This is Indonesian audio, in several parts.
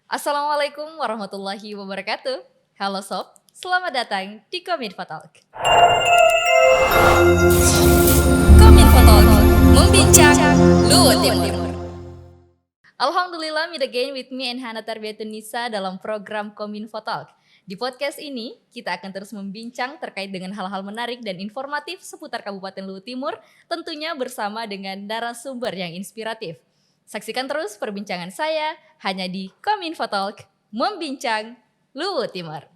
Assalamualaikum warahmatullahi wabarakatuh. Halo Sob, selamat datang di Kominfo Talk. Kominfo Talk, membincang Luhut Timur. Alhamdulillah, meet again with me and Hana Tarbiyatun Nisa dalam program Kominfo Talk. Di podcast ini, kita akan terus membincang terkait dengan hal-hal menarik dan informatif seputar Kabupaten Luhut Timur, tentunya bersama dengan narasumber yang inspiratif. Saksikan terus perbincangan saya hanya di Kominfo Talk, membincang Luhut Timur.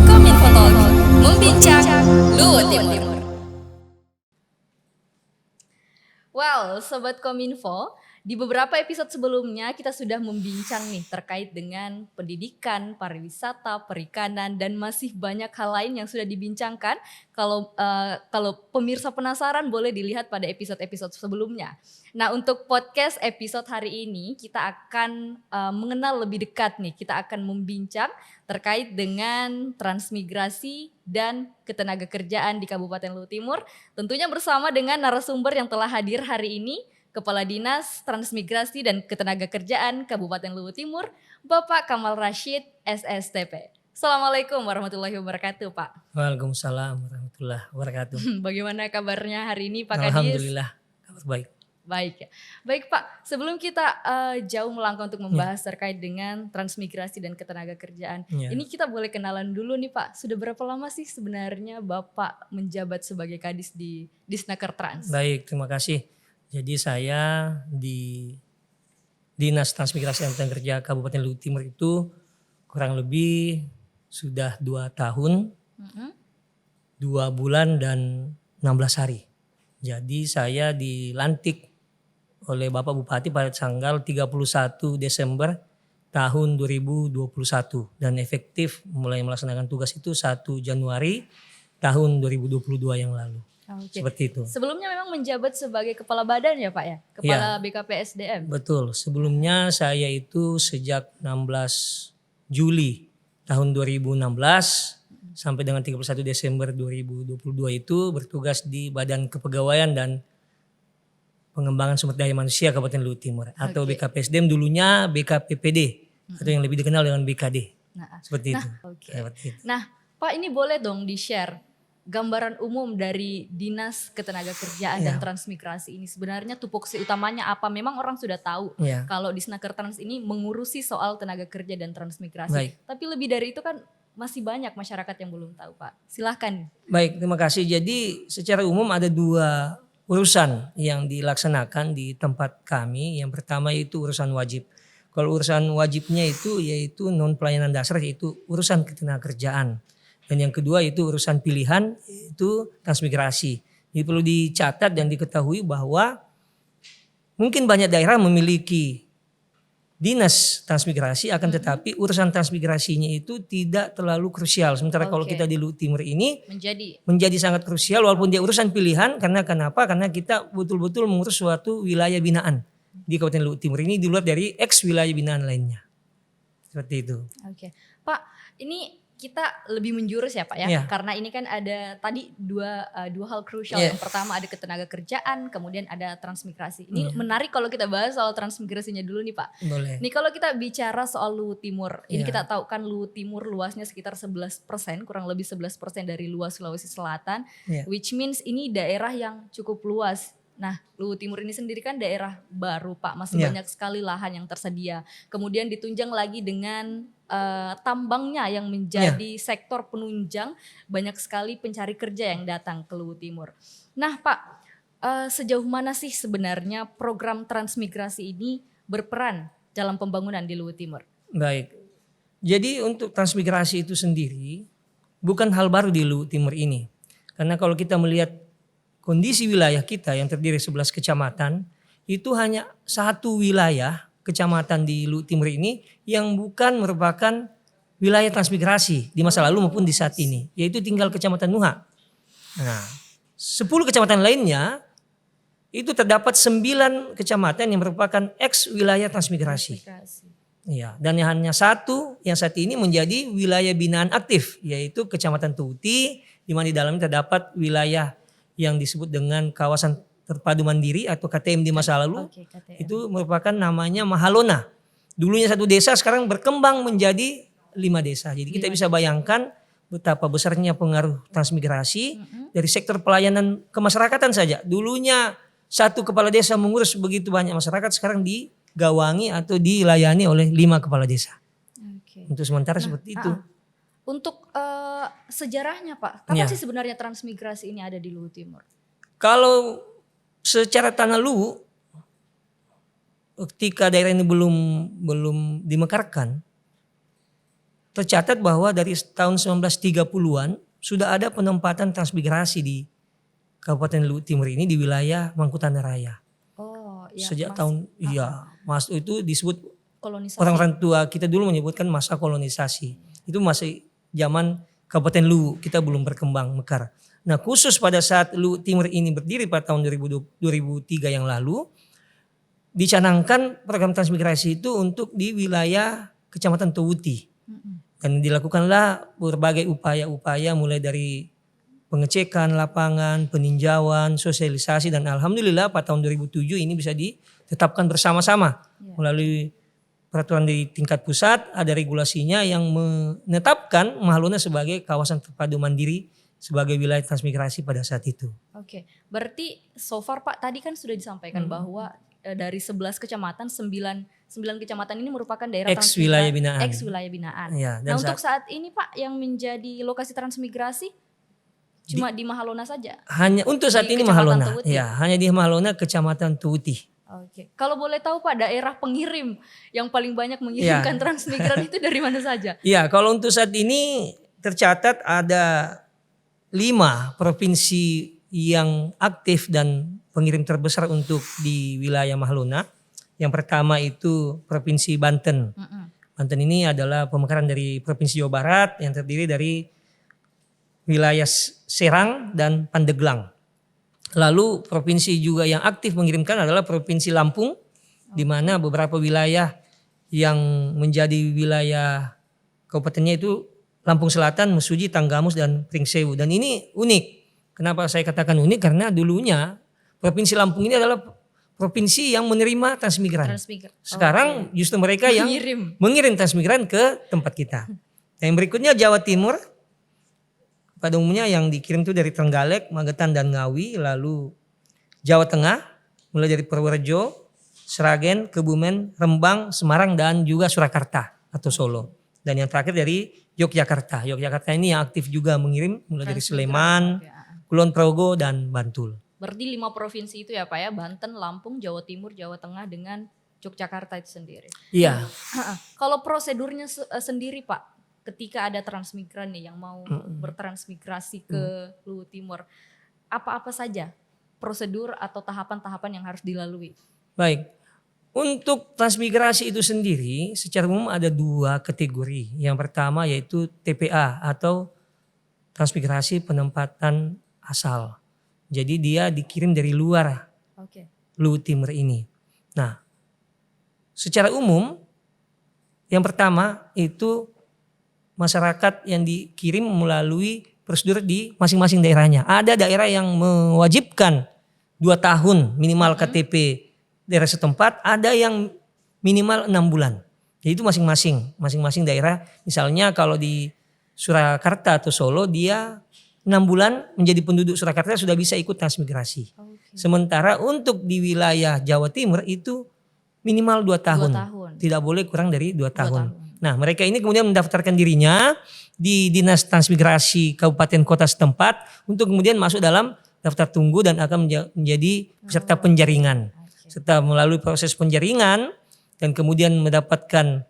Kominfo Talk, membincang Luhut Timur. Well, Sobat Kominfo, di beberapa episode sebelumnya kita sudah membincang nih terkait dengan pendidikan, pariwisata, perikanan, dan masih banyak hal lain yang sudah dibincangkan. Kalau pemirsa penasaran boleh dilihat pada episode-episode sebelumnya. Nah, untuk podcast episode hari ini kita akan mengenal lebih dekat nih. Kita akan membincang terkait dengan transmigrasi dan ketenagakerjaan di Kabupaten Luhut Timur. Tentunya bersama dengan narasumber yang telah hadir hari ini, Kepala Dinas Transmigrasi dan Ketenagakerjaan Kabupaten Luhut Timur, Bapak Kamal Rashid, SSTP. Assalamualaikum warahmatullahi wabarakatuh, Pak. Waalaikumsalam warahmatullahi wabarakatuh. Bagaimana kabarnya hari ini, Pak Kadis? Alhamdulillah, kabar baik. Baik ya. Baik Pak, sebelum kita jauh melangkah untuk membahas terkait dengan transmigrasi dan ketenagakerjaan, ini kita boleh kenalan dulu nih Pak. Sudah berapa lama sih sebenarnya Bapak menjabat sebagai Kadis di Disnaker Trans? Baik, terima kasih. Jadi saya di Dinas Transmigrasi dan Ketenagakerjaan Kabupaten Luhut Timur itu kurang lebih sudah 2 tahun, 2 bulan dan 16 hari. Jadi saya dilantik oleh Bapak Bupati pada tanggal 31 Desember tahun 2021 dan efektif mulai melaksanakan tugas itu 1 Januari tahun 2022 yang lalu. Oke. Seperti itu. Sebelumnya memang menjabat sebagai kepala badan ya Pak ya? Kepala BKPSDM. Betul. Sebelumnya saya itu sejak 16 Juli tahun 2016 sampai dengan 31 Desember 2022 itu bertugas di Badan Kepegawaian dan Pengembangan Sumber Daya Manusia Kabupaten Luhut Timur atau BKPSDM, dulunya BKPPD atau yang lebih dikenal dengan BKD. Seperti itu. Nah, Pak, ini boleh dong di-share gambaran umum dari Dinas Ketenagakerjaan dan Transmigrasi ini. Sebenarnya tupoksi utamanya apa? Memang orang sudah tahu kalau Disnaker Trans ini mengurusi soal tenaga kerja dan transmigrasi. Baik. Tapi lebih dari itu kan masih banyak masyarakat yang belum tahu Pak. Silahkan. Baik, terima kasih. Jadi secara umum ada 2 urusan yang dilaksanakan di tempat kami. Yang pertama itu urusan wajib. Kalau urusan wajibnya itu yaitu non pelayanan dasar, yaitu urusan ketenagakerjaan. Dan yang kedua itu urusan pilihan, itu transmigrasi. Jadi perlu dicatat dan diketahui bahwa mungkin banyak daerah memiliki dinas transmigrasi, akan tetapi urusan transmigrasinya itu tidak terlalu krusial. Sementara kalau kita di Luhut Timur ini menjadi sangat krusial, walaupun dia urusan pilihan. Karena kenapa? Karena kita betul-betul mengurus suatu wilayah binaan di Kabupaten Luhut Timur ini di luar dari ex wilayah binaan lainnya. Seperti itu. Oke. Pak, ini kita lebih menjurus ya Pak ya, karena ini kan ada tadi dua hal krusial. Yang pertama ada ketenagakerjaan, kemudian ada transmigrasi. Ini menarik kalau kita bahas soal transmigrasinya dulu nih Pak. Boleh. Nih kalau kita bicara soal Luhut Timur, ini kita tahu kan Luhut Timur luasnya sekitar 11%, kurang lebih 11% dari luas Sulawesi Selatan, which means ini daerah yang cukup luas. Nah, Luhut Timur ini sendiri kan daerah baru Pak, masih banyak sekali lahan yang tersedia. Kemudian ditunjang lagi dengan tambangnya yang menjadi sektor penunjang, banyak sekali pencari kerja yang datang ke Luhut Timur. Nah Pak, sejauh mana sih sebenarnya program transmigrasi ini berperan dalam pembangunan di Luhut Timur? Baik, jadi untuk transmigrasi itu sendiri bukan hal baru di Luhut Timur ini. Karena kalau kita melihat kondisi wilayah kita yang terdiri 11 kecamatan, itu hanya 1 wilayah kecamatan di Luhut Timur ini yang bukan merupakan wilayah transmigrasi di masa lalu maupun di saat ini, yaitu tinggal Kecamatan Nuha. Nah, 10 kecamatan lainnya itu terdapat 9 kecamatan yang merupakan ex wilayah transmigrasi. Ya, dan hanya 1 yang saat ini menjadi wilayah binaan aktif, yaitu Kecamatan Tuti, di mana di dalamnya terdapat wilayah yang disebut dengan kawasan terpadu mandiri atau KTM di masa lalu Oke, KTM. itu merupakan namanya Mahalona. Dulunya 1 desa, sekarang berkembang menjadi 5 desa. Jadi kita bisa bayangkan betapa besarnya pengaruh transmigrasi dari sektor pelayanan kemasyarakatan saja. Dulunya 1 kepala desa mengurus begitu banyak masyarakat, sekarang digawangi atau dilayani oleh 5 kepala desa. Oke. Untuk sementara seperti itu. Untuk sejarahnya Pak, kapan Ya. sih sebenarnya transmigrasi ini ada di Luwu Timur? Kalau secara tanah Luwu, ketika daerah ini belum dimekarkan, tercatat bahwa dari tahun 1930-an sudah ada penempatan transmigrasi di Kabupaten Luwu Timur ini di wilayah Mangkutangan Raya. Oh, ya. Sejak tahun Mas itu disebut Kolonisasi. orang-orang tua kita dulu menyebutkan masa kolonisasi. Itu masih zaman Kabupaten Luwu, kita belum berkembang mekar. Nah, khusus pada saat Luwu Timur ini berdiri pada tahun 2003 yang lalu, dicanangkan program transmigrasi itu untuk di wilayah Kecamatan Towuti. Dan dilakukanlah berbagai upaya-upaya mulai dari pengecekan lapangan, peninjauan, sosialisasi, dan alhamdulillah pada tahun 2007 ini bisa ditetapkan bersama-sama melalui peraturan di tingkat pusat, ada regulasinya yang menetapkan Mahalona sebagai kawasan terpadu mandiri sebagai wilayah transmigrasi pada saat itu. Oke, berarti so far Pak tadi kan sudah disampaikan bahwa dari 11 kecamatan, 9 kecamatan ini merupakan daerah Ex wilayah binaan. Ex wilayah binaan. Ya, dan Nah, untuk saat ini Pak yang menjadi lokasi transmigrasi cuma di Mahalona saja. Hanya untuk saat Di ini Kecamatan Mahalona. Towuti? Ya, hanya di Mahalona Kecamatan Towuti. Oke. Kalau boleh tahu Pak, daerah pengirim yang paling banyak mengirimkan transmigran itu dari mana saja? Ya, kalau untuk saat ini tercatat ada 5 provinsi yang aktif dan pengirim terbesar untuk di wilayah Mahalona. Yang pertama itu Provinsi Banten. Banten ini adalah pemekaran dari Provinsi Jawa Barat yang terdiri dari wilayah Serang dan Pandeglang. Lalu provinsi juga yang aktif mengirimkan adalah Provinsi Lampung, di mana beberapa wilayah yang menjadi wilayah kabupatennya itu Lampung Selatan, Mesuji, Tanggamus, dan Pringsewu. Dan ini unik. Kenapa saya katakan unik? Karena dulunya Provinsi Lampung ini adalah provinsi yang menerima transmigran. Sekarang justru mereka yang mengirim transmigran ke tempat kita. Yang berikutnya Jawa Timur. Pada umumnya yang dikirim itu dari Trenggalek, Magetan, dan Ngawi. Lalu Jawa Tengah, mulai dari Purworejo, Sragen, Kebumen, Rembang, Semarang, dan juga Surakarta atau Solo. Dan yang terakhir dari Yogyakarta. Yogyakarta ini yang aktif juga mengirim mulai dari Sleman, Kulon Progo, dan Bantul. Berarti 5 provinsi itu ya Pak ya, Banten, Lampung, Jawa Timur, Jawa Tengah dengan Yogyakarta itu sendiri. Iya. Kalau prosedurnya sendiri Pak, ketika ada transmigran nih yang mau bertransmigrasi ke Luwu Timur, apa-apa saja prosedur atau tahapan-tahapan yang harus dilalui? Baik, untuk transmigrasi itu sendiri secara umum ada 2 kategori. Yang pertama yaitu TPA atau transmigrasi penempatan asal. Jadi dia dikirim dari luar Luwu Timur ini. Nah, secara umum yang pertama itu masyarakat yang dikirim melalui prosedur di masing-masing daerahnya. Ada daerah yang mewajibkan 2 tahun minimal KTP daerah setempat, ada yang minimal 6 bulan. Jadi itu masing-masing daerah. Misalnya kalau di Surakarta atau Solo dia 6 bulan menjadi penduduk Surakarta sudah bisa ikut transmigrasi. Sementara untuk di wilayah Jawa Timur itu minimal 2 tahun. Tidak boleh kurang dari 2 tahun. Nah, mereka ini kemudian mendaftarkan dirinya di Dinas Transmigrasi Kabupaten Kota setempat untuk kemudian masuk dalam daftar tunggu dan akan menjadi peserta penjaringan. Setelah melalui proses penjaringan dan kemudian mendapatkan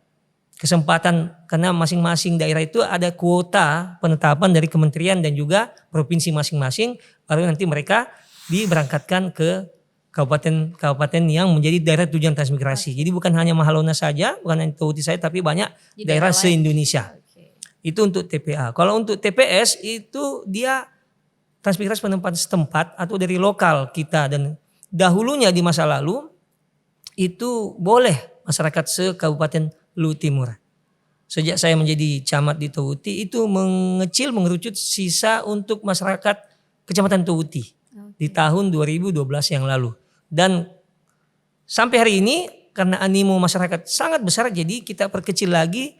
kesempatan, karena masing-masing daerah itu ada kuota penetapan dari kementerian dan juga provinsi masing-masing, baru nanti mereka diberangkatkan ke kabupaten yang menjadi daerah tujuan transmigrasi. Jadi bukan hanya Mahalona saja, bukan hanya Towuti saja, tapi banyak daerah se-Indonesia. Itu untuk TPA. Kalau untuk TPS itu dia transmigrasi penempatan setempat atau dari lokal kita, dan dahulunya di masa lalu itu boleh masyarakat se-Kabupaten Luwu Timur. Sejak saya menjadi camat di Towuti itu mengerucut sisa untuk masyarakat Kecamatan Towuti. di tahun 2012 yang lalu. Dan sampai hari ini karena animo masyarakat sangat besar, jadi kita perkecil lagi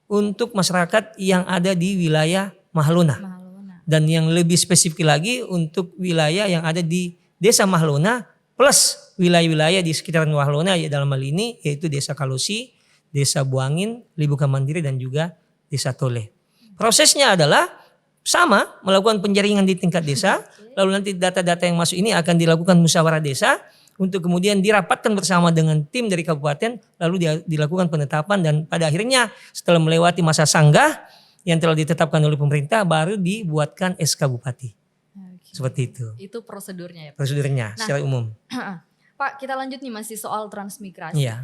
untuk masyarakat yang ada di wilayah Mahlona. Dan yang lebih spesifik lagi untuk wilayah yang ada di Desa Mahlona plus wilayah-wilayah di sekitaran Mahlona ya dalam hal ini yaitu Desa Kalosi, Desa Buangin, Libuka Mandiri dan juga Desa Tole. Prosesnya adalah sama, melakukan penjaringan di tingkat desa, lalu nanti data-data yang masuk ini akan dilakukan musyawarah desa untuk kemudian dirapatkan bersama dengan tim dari kabupaten, lalu dilakukan penetapan dan pada akhirnya setelah melewati masa sanggah yang telah ditetapkan oleh pemerintah baru dibuatkan SK Bupati. Seperti itu. Itu prosedurnya ya Pak? Prosedurnya secara umum. Pak, kita lanjut nih masih soal transmigrasi. Iya.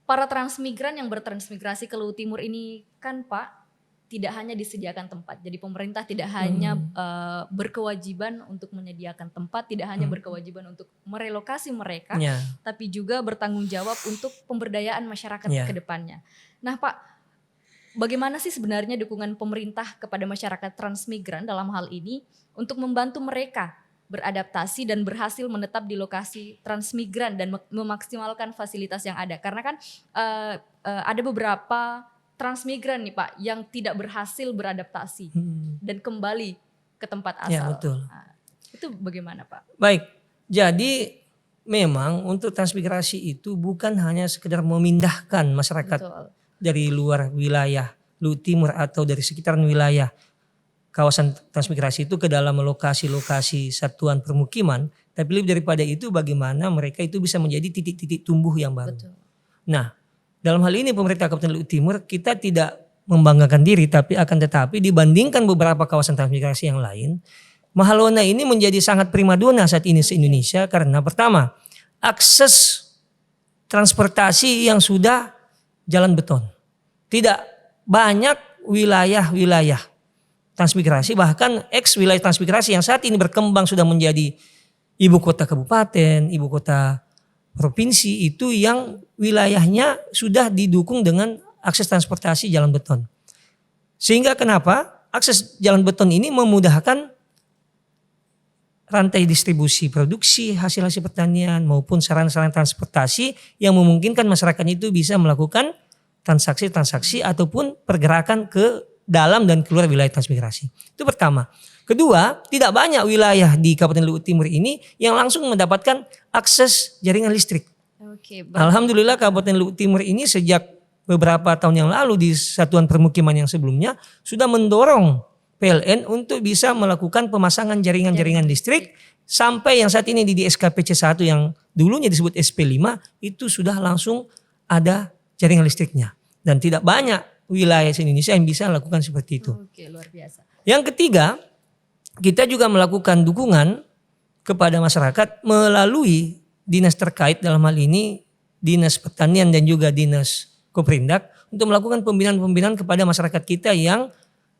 Para transmigran yang bertransmigrasi ke Luhut Timur ini kan Pak, tidak hanya disediakan tempat. Jadi pemerintah tidak hanya berkewajiban untuk menyediakan tempat, tidak hanya berkewajiban untuk merelokasi mereka, tapi juga bertanggung jawab untuk pemberdayaan masyarakat ke depannya. Nah Pak, bagaimana sih sebenarnya dukungan pemerintah kepada masyarakat transmigran dalam hal ini untuk membantu mereka beradaptasi dan berhasil menetap di lokasi transmigran dan memaksimalkan fasilitas yang ada? Karena kan ada beberapa transmigran nih Pak yang tidak berhasil beradaptasi dan kembali ke tempat asal. Ya, betul. Nah, itu bagaimana Pak? Baik, jadi memang untuk transmigrasi itu bukan hanya sekedar memindahkan masyarakat dari luar wilayah Luhut Timur atau dari sekitaran wilayah kawasan transmigrasi itu ke dalam lokasi-lokasi satuan permukiman, tapi lebih daripada itu bagaimana mereka itu bisa menjadi titik-titik tumbuh yang baru. Betul. Nah, dalam hal ini pemerintah Kabupaten Luhut Timur kita tidak membanggakan diri, tapi akan tetapi dibandingkan beberapa kawasan transmigrasi yang lain, Mahlona ini menjadi sangat primadona saat ini se-Indonesia karena pertama, akses transportasi yang sudah jalan beton. Tidak banyak wilayah-wilayah transmigrasi, bahkan wilayah transmigrasi yang saat ini berkembang sudah menjadi ibu kota kabupaten, ibu kota provinsi itu yang wilayahnya sudah didukung dengan akses transportasi jalan beton. Sehingga kenapa akses jalan beton ini memudahkan rantai distribusi produksi hasil-hasil pertanian maupun sarana-sarana transportasi yang memungkinkan masyarakat itu bisa melakukan transaksi-transaksi ataupun pergerakan ke dalam dan keluar wilayah transmigrasi. Itu pertama. Kedua, tidak banyak wilayah di Kabupaten Luhut Timur ini yang langsung mendapatkan akses jaringan listrik. Alhamdulillah Kabupaten Luhut Timur ini sejak beberapa tahun yang lalu di satuan permukiman yang sebelumnya sudah mendorong PLN untuk bisa melakukan pemasangan jaringan-jaringan listrik sampai yang saat ini di SKPC 1 yang dulunya disebut SP5 itu sudah langsung ada jaringan listriknya. Dan tidak banyak wilayah Indonesia yang bisa melakukan seperti itu. Oke, luar biasa. Yang ketiga, kita juga melakukan dukungan kepada masyarakat melalui dinas terkait dalam hal ini Dinas Pertanian dan juga Dinas Koperindak untuk melakukan pembinaan-pembinaan kepada masyarakat kita yang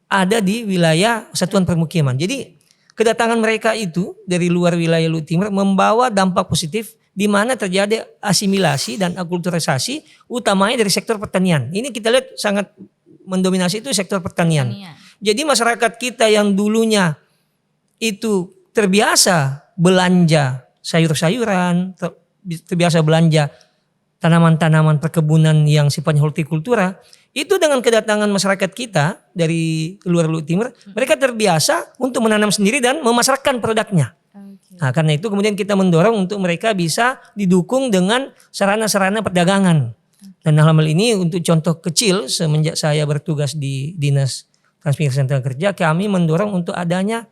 ada di wilayah satuan permukiman. Jadi kedatangan mereka itu dari luar wilayah Luhut Timur membawa dampak positif di mana terjadi asimilasi dan akulturalisasi utamanya dari sektor pertanian. Ini kita lihat sangat mendominasi itu sektor pertanian. Jadi masyarakat kita yang dulunya itu terbiasa belanja sayur-sayuran, terbiasa belanja tanaman-tanaman perkebunan yang sifatnya hortikultura, itu dengan kedatangan masyarakat kita dari luar Luhut Timur, mereka terbiasa untuk menanam sendiri dan memasarkan produknya. Nah, karena itu kemudian kita mendorong untuk mereka bisa didukung dengan sarana-sarana perdagangan. Dan dalam hal ini untuk contoh kecil semenjak saya bertugas di Dinas Transmigrasi dan Tenaga Kerja, kami mendorong untuk adanya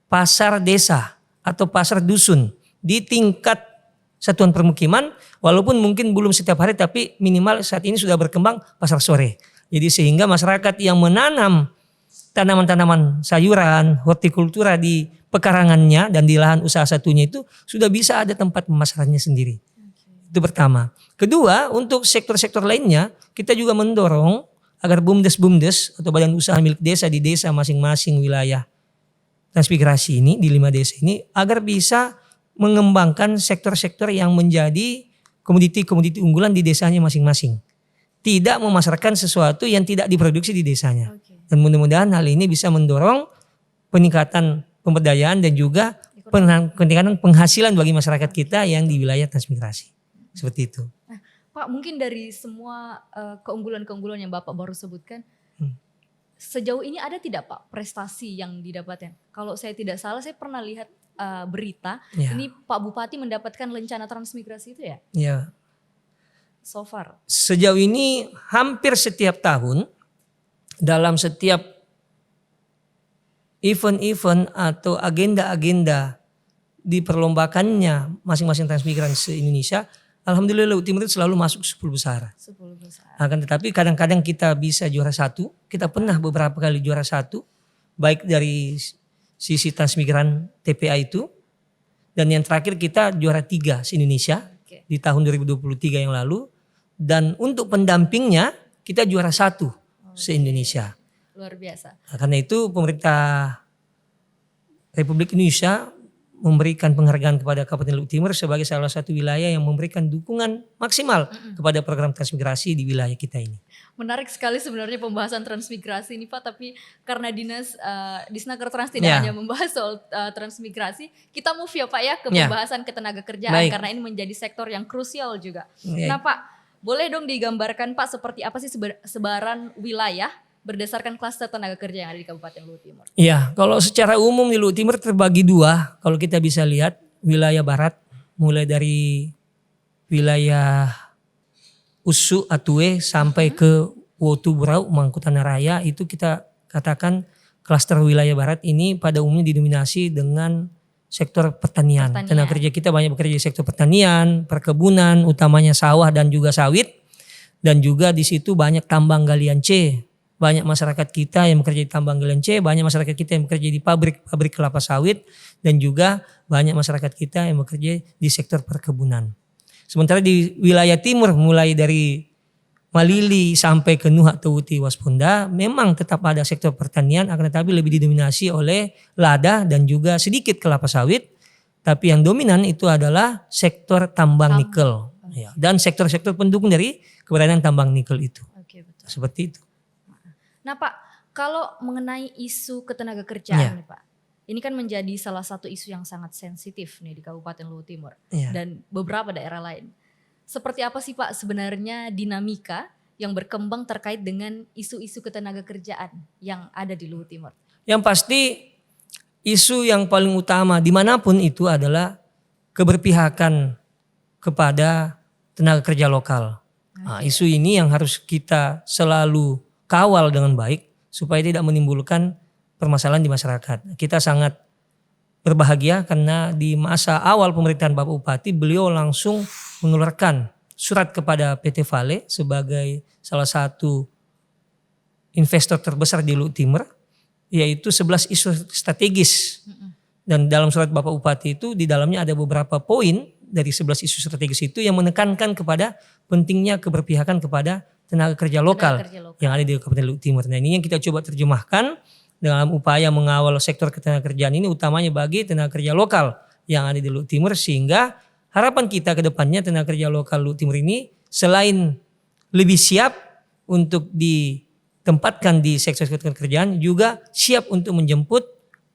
pasar desa atau pasar dusun di tingkat satuan permukiman, walaupun mungkin belum setiap hari tapi minimal saat ini sudah berkembang pasar sore. Jadi sehingga masyarakat yang menanam tanaman-tanaman sayuran, hortikultura di pekarangannya dan di lahan usaha satunya itu sudah bisa ada tempat pemasarannya sendiri. Itu pertama. Kedua, untuk sektor-sektor lainnya kita juga mendorong agar BUMDes atau badan usaha milik desa di desa masing-masing wilayah transmigrasi ini di 5 desa ini agar bisa mengembangkan sektor-sektor yang menjadi komoditi-komoditi unggulan di desanya masing-masing. Tidak memasarkan sesuatu yang tidak diproduksi di desanya. Dan mudah-mudahan hal ini bisa mendorong peningkatan pemberdayaan dan juga peningkatan penghasilan bagi masyarakat kita yang di wilayah transmigrasi. Seperti itu. Nah, Pak, mungkin dari semua keunggulan-keunggulan yang Bapak baru sebutkan, sejauh ini ada tidak Pak prestasi yang didapatkan? Kalau saya tidak salah, saya pernah lihat berita, ini Pak Bupati mendapatkan lencana transmigrasi itu ya? Ya. So far. Sejauh ini hampir setiap tahun dalam setiap event-event atau agenda-agenda diperlombakannya masing-masing transmigran se-Indonesia, alhamdulillah Luhut Timur itu selalu masuk 10 besar. 10 besar. Akan tetapi kadang-kadang kita bisa juara 1, kita pernah beberapa kali juara 1, baik dari sisi transmigran TPA itu, dan yang terakhir kita juara 3 se-Indonesia di tahun 2023 yang lalu, dan untuk pendampingnya kita juara 1 se-Indonesia. Luar biasa. Nah, karena itu pemerintah Republik Indonesia memberikan penghargaan kepada Kabupaten Luhut Timur sebagai salah satu wilayah yang memberikan dukungan maksimal kepada program transmigrasi di wilayah kita ini. Menarik sekali sebenarnya pembahasan transmigrasi ini Pak, tapi karena Disnaker Trans tidak hanya membahas soal transmigrasi, kita move ya Pak ya ke pembahasan ketenaga kerjaan. Baik. Karena ini menjadi sektor yang krusial juga. Nah Pak, boleh dong digambarkan Pak seperti apa sih sebaran wilayah berdasarkan klaster tenaga kerja yang ada di Kabupaten Luhut Timur? Iya, kalau secara umum di Luhut Timur terbagi 2. Kalau kita bisa lihat wilayah barat, mulai dari wilayah Usu, Atue sampai ke Wotu Burau, Mangkutanah Raya, itu kita katakan klaster wilayah barat ini pada umumnya didominasi dengan sektor pertanian. Tenaga kerja kita banyak bekerja di sektor pertanian, perkebunan, utamanya sawah dan juga sawit. Dan juga di situ banyak tambang galian C. Banyak masyarakat kita yang bekerja di tambang galian C, banyak masyarakat kita yang bekerja di pabrik kelapa sawit, dan juga banyak masyarakat kita yang bekerja di sektor perkebunan. Sementara di wilayah timur mulai dari Malili sampai ke Nuhak Tewuti Wasponda memang tetap ada sektor pertanian, akan tetapi lebih didominasi oleh lada dan juga sedikit kelapa sawit. Tapi yang dominan itu adalah sektor tambang nikel. Ya, dan sektor-sektor pendukung dari keberadaan tambang nikel itu. Oke, betul. Seperti itu. Nah Pak, kalau mengenai isu ketenaga kerjaan nih Pak, ini kan menjadi salah satu isu yang sangat sensitif nih di Kabupaten Luhut Timur dan beberapa daerah lain. Seperti apa sih Pak sebenarnya dinamika yang berkembang terkait dengan isu-isu ketenaga kerjaan yang ada di Luhut Timur? Yang pasti isu yang paling utama dimanapun itu adalah keberpihakan kepada tenaga kerja lokal. Nah, isu ini yang harus kita selalu kawal dengan baik supaya tidak menimbulkan permasalahan di masyarakat. Kita sangat berbahagia karena di masa awal pemerintahan Bapak Bupati beliau langsung mengeluarkan surat kepada PT Vale sebagai salah satu investor terbesar di Luhut Timur, yaitu 11 isu strategis. Dan dalam surat Bapak Bupati itu di dalamnya ada beberapa poin dari 11 isu strategis itu yang menekankan kepada pentingnya keberpihakan kepada tenaga kerja lokal yang ada di Kabupaten Luhut Timur. Nah, ini yang kita coba terjemahkan dalam upaya mengawal sektor ketenaga kerjaan ini utamanya bagi tenaga kerja lokal yang ada di Luhut Timur, sehingga harapan kita ke depannya tenaga kerja lokal Luhut Timur ini selain lebih siap untuk ditempatkan di sektor kerjaan, juga siap untuk menjemput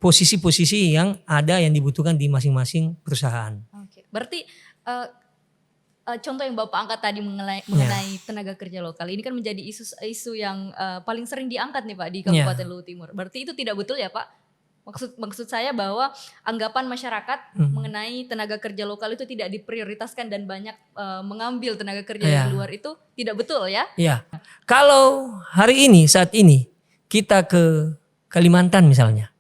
posisi-posisi yang ada yang dibutuhkan di masing-masing perusahaan. Oke. Berarti contoh yang Bapak angkat tadi mengenai tenaga kerja lokal ini kan menjadi isu yang paling sering diangkat nih Pak di Kabupaten Luhut Timur. Berarti itu tidak betul ya Pak? Maksud saya bahwa anggapan masyarakat mengenai tenaga kerja lokal itu tidak diprioritaskan dan banyak mengambil tenaga kerja dari luar itu tidak betul ya? Iya. Kalau hari ini saat ini kita ke Kalimantan misalnya,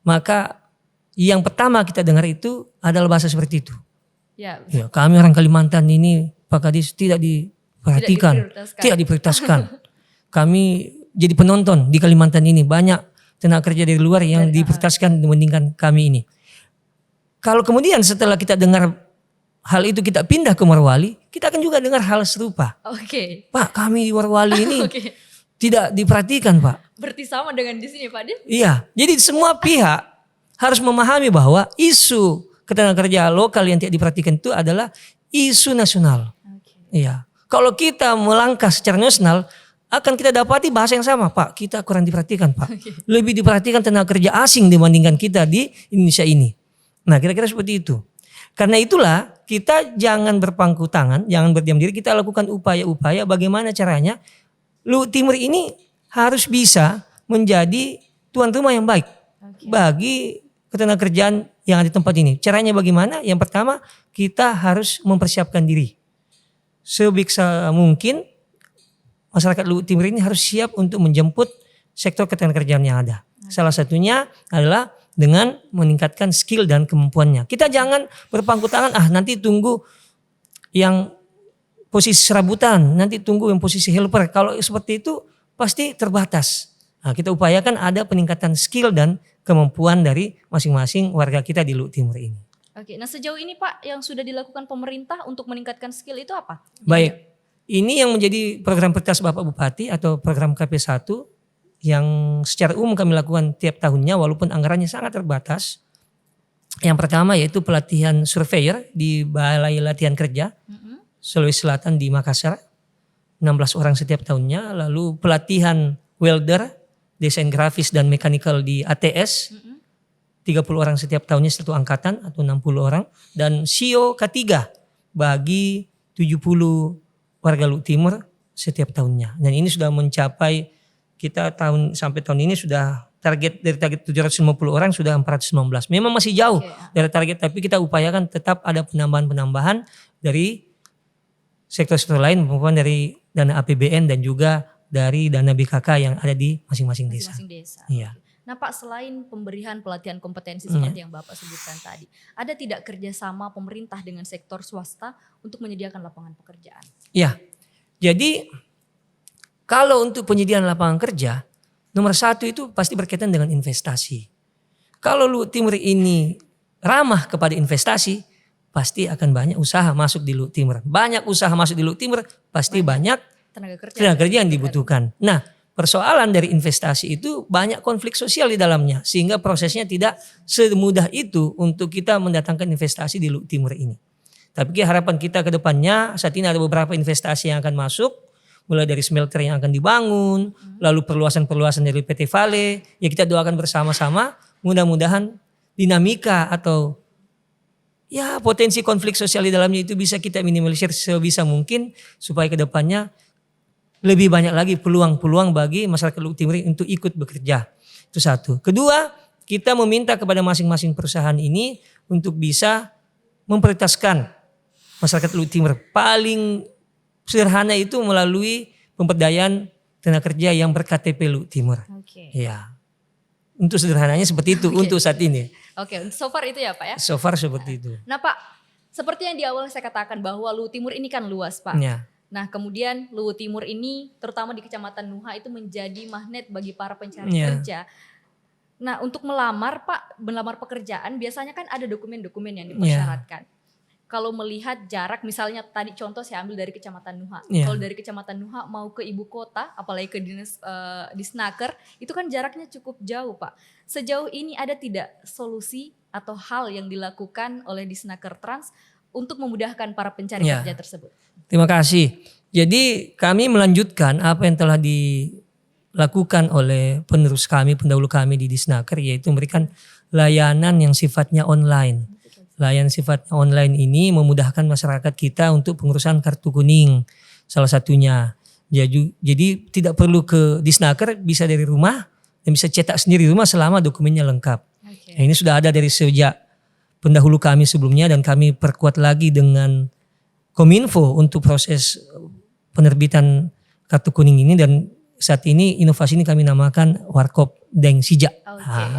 maka yang pertama kita dengar itu adalah bahasa seperti itu. Ya, kami orang Kalimantan ini Pak Kadis tidak diperhatikan, tidak diprioritaskan. Kami jadi penonton di Kalimantan ini, banyak tenaga kerja dari luar yang diprioritaskan dibandingkan kami ini. Kalau kemudian setelah kita dengar hal itu kita pindah ke Morowali, kita akan juga dengar hal serupa. Pak, kami di Morowali ini tidak diperhatikan Pak. Berarti sama dengan di sini Pak Din? Iya, jadi semua pihak harus memahami bahwa isu ketenaga kerja lokal yang tidak diperhatikan itu adalah isu nasional. Iya. Kalau kita melangkah secara nasional, akan kita dapati bahasa yang sama, Pak. Kita kurang diperhatikan, Pak. Lebih diperhatikan tenaga kerja asing dibandingkan kita di Indonesia ini. Nah, kira-kira seperti itu. Karena itulah kita jangan berpangku tangan, jangan berdiam diri, kita lakukan upaya-upaya bagaimana caranya Luhut Timur ini harus bisa menjadi tuan rumah yang baik bagi ketenagakerjaan yang ada di tempat ini. Caranya bagaimana? Yang pertama, kita harus mempersiapkan diri. Sebisa mungkin masyarakat Luhut Timur ini harus siap untuk menjemput sektor ketenagakerjaan yang ada. Salah satunya adalah dengan meningkatkan skill dan kemampuannya. Kita jangan berpangku tangan, nanti tunggu yang posisi serabutan, nanti tunggu yang posisi helper. Kalau seperti itu pasti terbatas. Nah, kita upayakan ada peningkatan skill dan kemampuan dari masing-masing warga kita di Luhut Timur ini. Oke, nah sejauh ini Pak yang sudah dilakukan pemerintah untuk meningkatkan skill itu apa? Baik, ini yang menjadi program prioritas Bapak Bupati atau program KP1 yang secara umum kami lakukan tiap tahunnya walaupun anggarannya sangat terbatas. Yang pertama yaitu pelatihan surveyor di Balai Latihan Kerja Sulawesi Selatan di Makassar, 16 orang setiap tahunnya. Lalu pelatihan welder, desain grafis dan mekanikal di ATS, 30 orang setiap tahunnya satu angkatan atau 60 orang. Dan SIO K3 bagi 70 warga Luhut Timur setiap tahunnya. Dan ini sudah mencapai, kita sampai tahun ini sudah target 750 orang sudah 419. Memang masih jauh dari target, tapi kita upayakan tetap ada penambahan-penambahan dari sektor-sektor lain maupun dari dana APBN dan juga dari dana BKK yang ada di masing-masing desa. Iya. Nah Pak, selain pemberian pelatihan kompetensi seperti yang Bapak sebutkan tadi, ada tidak kerjasama pemerintah dengan sektor swasta untuk menyediakan lapangan pekerjaan? Iya. Jadi kalau untuk penyediaan lapangan kerja, nomor satu itu pasti berkaitan dengan investasi. Kalau Luhut Timur ini ramah kepada investasi, pasti akan banyak usaha masuk di Luhut Timur. Banyak usaha masuk di Luhut Timur, pasti banyak tenaga kerja yang dibutuhkan. Nah, persoalan dari investasi itu banyak konflik sosial di dalamnya, sehingga prosesnya tidak semudah itu untuk kita mendatangkan investasi di Luhut Timur ini. Tapi harapan kita ke depannya, saat ini ada beberapa investasi yang akan masuk, mulai dari smelter yang akan dibangun, lalu perluasan-perluasan dari PT Vale, ya kita doakan bersama-sama, mudah-mudahan dinamika atau ya potensi konflik sosial di dalamnya itu bisa kita minimalisir sebisa mungkin supaya ke depannya lebih banyak lagi peluang-peluang bagi masyarakat Luhut Timur untuk ikut bekerja. Itu satu. Kedua, kita meminta kepada masing-masing perusahaan ini untuk bisa memprioritaskan masyarakat Luhut Timur. Paling sederhana itu melalui pemberdayaan tenaga kerja yang berKTP Luhut Timur. Ya. Untuk sederhananya seperti itu untuk saat ini. So far itu ya Pak ya? So far seperti itu. Nah Pak, seperti yang di awal saya katakan bahwa Luhut Timur ini kan luas Pak. Ya. Nah kemudian Luhut Timur ini terutama di Kecamatan Nuha itu menjadi magnet bagi para pencari kerja. Nah untuk melamar pekerjaan biasanya kan ada dokumen-dokumen yang dipersyaratkan. Kalau melihat jarak misalnya tadi contoh saya ambil dari Kecamatan Nuha. Kalau dari Kecamatan Nuha mau ke ibu kota apalagi ke dinas Disnaker itu kan jaraknya cukup jauh Pak. Sejauh ini ada tidak solusi atau hal yang dilakukan oleh Disnaker Trans untuk memudahkan para pencari kerja tersebut? Terima kasih. Jadi kami melanjutkan apa yang telah dilakukan oleh penerus kami, pendahulu kami di Disnaker, yaitu memberikan layanan yang sifatnya online. Layanan sifatnya online ini memudahkan masyarakat kita untuk pengurusan kartu kuning salah satunya. Jadi tidak perlu ke Disnaker, bisa dari rumah dan bisa cetak sendiri di rumah selama dokumennya lengkap. Nah, ini sudah ada dari sejak pendahulu kami sebelumnya dan kami perkuat lagi dengan Kominfo untuk proses penerbitan kartu kuning ini, dan saat ini inovasi ini kami namakan Warkop Deng Sijak.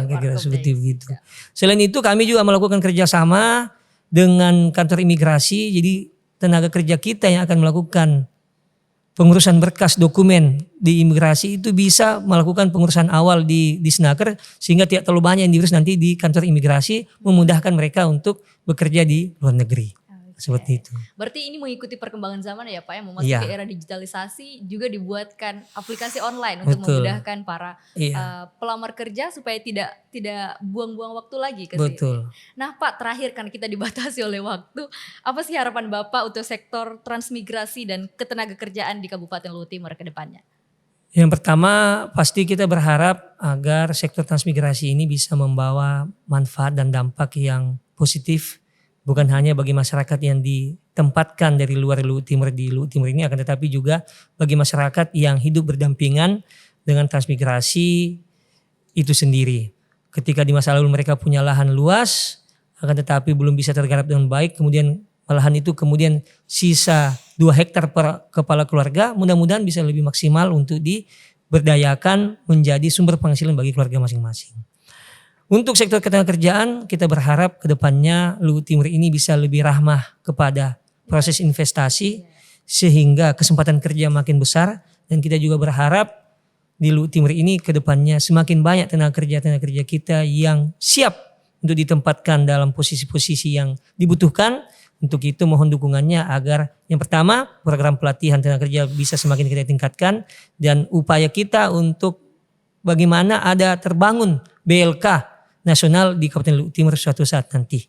Kira-kira seperti begitu. Selain itu kami juga melakukan kerjasama dengan kantor imigrasi. Jadi tenaga kerja kita yang akan melakukan pengurusan berkas dokumen di imigrasi itu bisa melakukan pengurusan awal di Disnaker sehingga tidak terlalu banyak yang diurus nanti di kantor imigrasi, memudahkan mereka untuk bekerja di luar negeri. Seperti itu. Berarti ini mengikuti perkembangan zaman ya Pak, yang memasuki era digitalisasi juga dibuatkan aplikasi online untuk memudahkan para pelamar kerja supaya tidak buang-buang waktu lagi ke sini. Nah Pak, terakhir kan kita dibatasi oleh waktu. Apa sih harapan Bapak untuk sektor transmigrasi dan ketenagakerjaan di Kabupaten Luhut Timur ke depannya? Yang pertama pasti kita berharap agar sektor transmigrasi ini bisa membawa manfaat dan dampak yang positif bukan hanya bagi masyarakat yang ditempatkan dari luar Luwu Timur di Luwu Timur ini, akan tetapi juga bagi masyarakat yang hidup berdampingan dengan transmigrasi itu sendiri. Ketika di masa lalu mereka punya lahan luas, akan tetapi belum bisa tergarap dengan baik, kemudian lahan itu kemudian sisa 2 hektar per kepala keluarga, mudah-mudahan bisa lebih maksimal untuk diberdayakan menjadi sumber penghasilan bagi keluarga masing-masing. Untuk sektor ketenagakerjaan, kita berharap ke depannya Luwu Timur ini bisa lebih ramah kepada proses investasi sehingga kesempatan kerja makin besar, dan kita juga berharap di Luwu Timur ini ke depannya semakin banyak tenaga kerja kita yang siap untuk ditempatkan dalam posisi-posisi yang dibutuhkan. Untuk itu mohon dukungannya agar yang pertama program pelatihan tenaga kerja bisa semakin kita tingkatkan, dan upaya kita untuk bagaimana ada terbangun BLK nasional di Kabupaten Luwu Timur suatu saat nanti.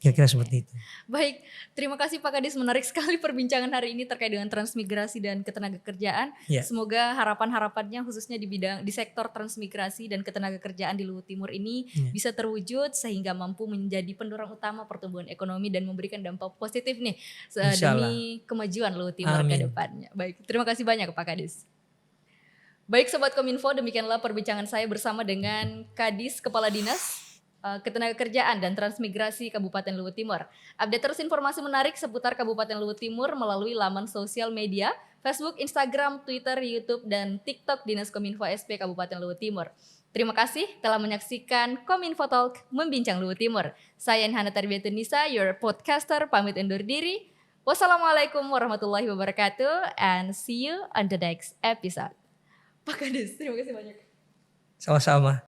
Kira-kira seperti itu. Baik, terima kasih Pak Kadis, menarik sekali perbincangan hari ini terkait dengan transmigrasi dan ketenagakerjaan. Ya. Semoga harapan-harapannya khususnya di sektor transmigrasi dan ketenagakerjaan di Luwu Timur ini bisa terwujud sehingga mampu menjadi pendorong utama pertumbuhan ekonomi dan memberikan dampak positif nih demi kemajuan Luwu Timur ke depannya. Baik, terima kasih banyak Pak Kadis. Baik Sobat Kominfo, demikianlah perbincangan saya bersama dengan Kadis Kepala Dinas Ketenagakerjaan dan Transmigrasi Kabupaten Luwu Timur. Update terus informasi menarik seputar Kabupaten Luwu Timur melalui laman sosial media, Facebook, Instagram, Twitter, YouTube, dan TikTok Dinas Kominfo SP Kabupaten Luwu Timur. Terima kasih telah menyaksikan Kominfo Talk Membincang Luwu Timur. Saya Inhana Tarbiatunisa, your podcaster, pamit undur diri. Wassalamualaikum warahmatullahi wabarakatuh, and see you on the next episode. Pak Kadis, terima kasih banyak. Sama-sama.